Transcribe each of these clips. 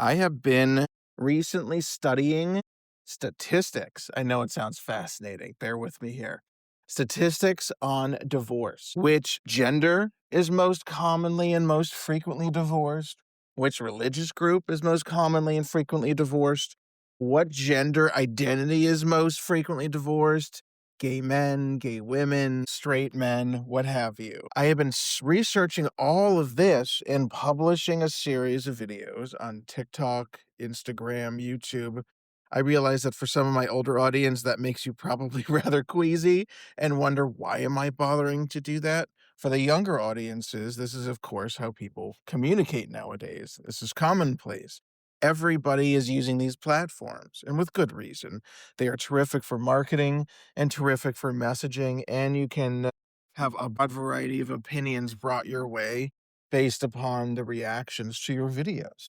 I have been recently studying statistics. I know it sounds fascinating. Bear with me here. Statistics on divorce. Which gender is most commonly and most frequently divorced? Which religious group is most commonly and frequently divorced? What gender identity is most frequently divorced? Gay men, gay women, straight men, what have you. I have been researching all of this and publishing a series of videos on TikTok, Instagram, YouTube. I realize that for some of my older audience, that makes you probably rather queasy and wonder, why am I bothering to do that? For the younger audiences, this is, of course, how people communicate nowadays. This is commonplace. Everybody is using these platforms, and with good reason. They are terrific for marketing and terrific for messaging, and you can have a broad variety of opinions brought your way based upon the reactions to your videos.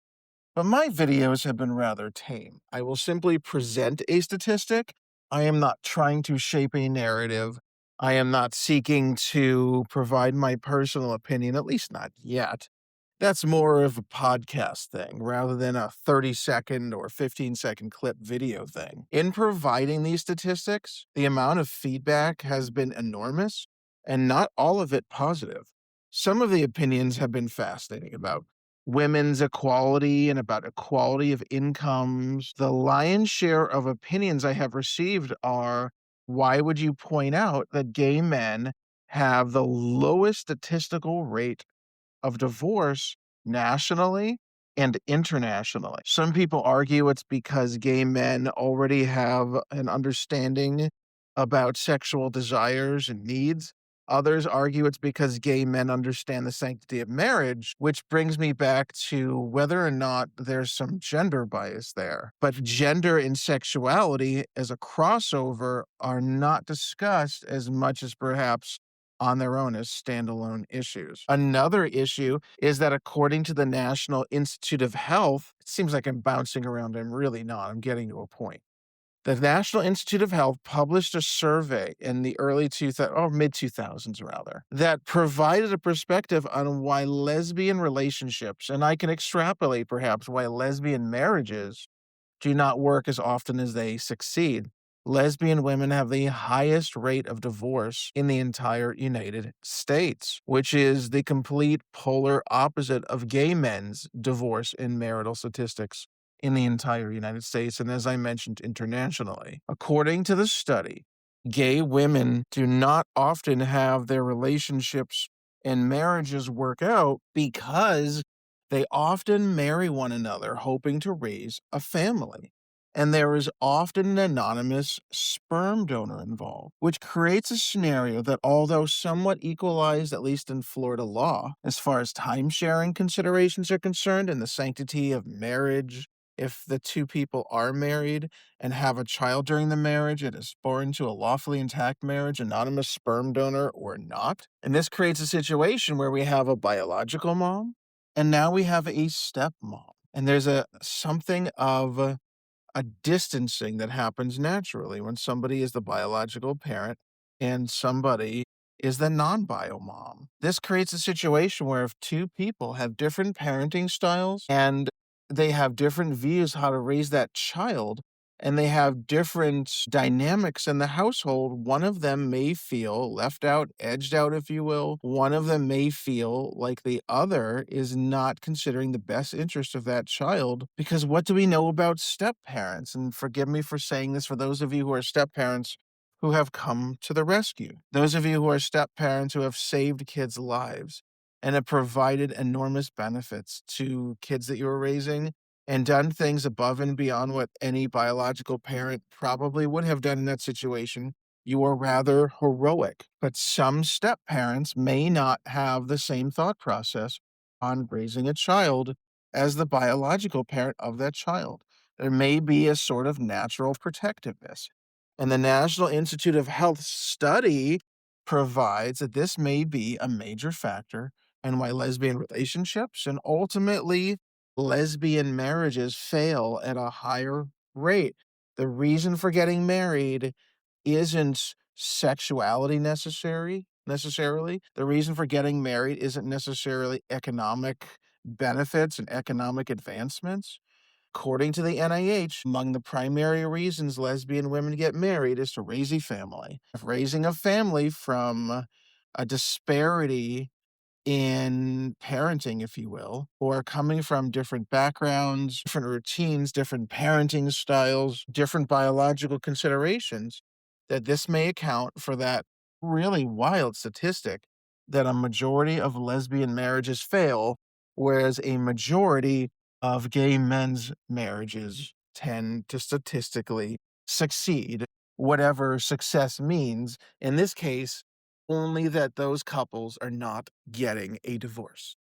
But my videos have been rather tame. I will simply present a statistic. I am not trying to shape a narrative. I am not seeking to provide my personal opinion, at least not yet. That's more of a podcast thing rather than a 30-second or 15-second clip video thing. In providing these statistics, the amount of feedback has been enormous, and not all of it positive. Some of the opinions have been fascinating about women's equality and about equality of incomes. The lion's share of opinions I have received are, why would you point out that gay men have the lowest statistical rate of divorce nationally and internationally? Some people argue it's because gay men already have an understanding about sexual desires and needs. Others argue it's because gay men understand the sanctity of marriage, which brings me back to whether or not there's some gender bias there. But gender and sexuality as a crossover are not discussed as much as perhaps on their own as standalone issues. Another issue is that according to the National Institute of Health, it seems like I'm bouncing around. I'm really not. I'm getting to a point. The National Institute of Health published a survey in the early 2000s, or mid 2000s rather, that provided a perspective on why lesbian relationships, and I can extrapolate perhaps why lesbian marriages do not work as often as they succeed. Lesbian women have the highest rate of divorce in the entire United States, which is the complete polar opposite of gay men's divorce and marital statistics in the entire United States, and as I mentioned, internationally. According to the study, gay women do not often have their relationships and marriages work out because they often marry one another hoping to raise a family. And there is often an anonymous sperm donor involved, which creates a scenario that, although somewhat equalized, at least in Florida law, as far as time sharing considerations are concerned and the sanctity of marriage, if the two people are married and have a child during the marriage, it is born to a lawfully intact marriage, anonymous sperm donor or not. And this creates a situation where we have a biological mom and now we have a stepmom. And there's a something of a distancing that happens naturally when somebody is the biological parent and somebody is the non-bio mom. This creates a situation where if two people have different parenting styles and they have different views how to raise that child, and they have different dynamics in the household, one of them may feel left out, edged out, if you will. One of them may feel like the other is not considering the best interest of that child. Because what do we know about step parents? And forgive me for saying this for those of you who are step parents who have come to the rescue. Those of you who are step parents who have saved kids' lives and have provided enormous benefits to kids that you are raising and done things above and beyond what any biological parent probably would have done in that situation. You are rather heroic. But some step parents may not have the same thought process on raising a child as the biological parent of that child. There may be a sort of natural protectiveness. And the National Institute of Health study provides that this may be a major factor in why lesbian relationships and ultimately lesbian marriages fail at a higher rate. The reason for getting married isn't sexuality necessarily. The reason for getting married isn't necessarily economic benefits and economic advancements. According to the NIH, among the primary reasons lesbian women get married is to raise a family. Raising a family from a disparity in parenting, if you will, or coming from different backgrounds, different routines, different parenting styles, different biological considerations, that this may account for that really wild statistic that a majority of lesbian marriages fail, whereas a majority of gay men's marriages tend to statistically succeed, whatever success means. In this case, only that those couples are not getting a divorce.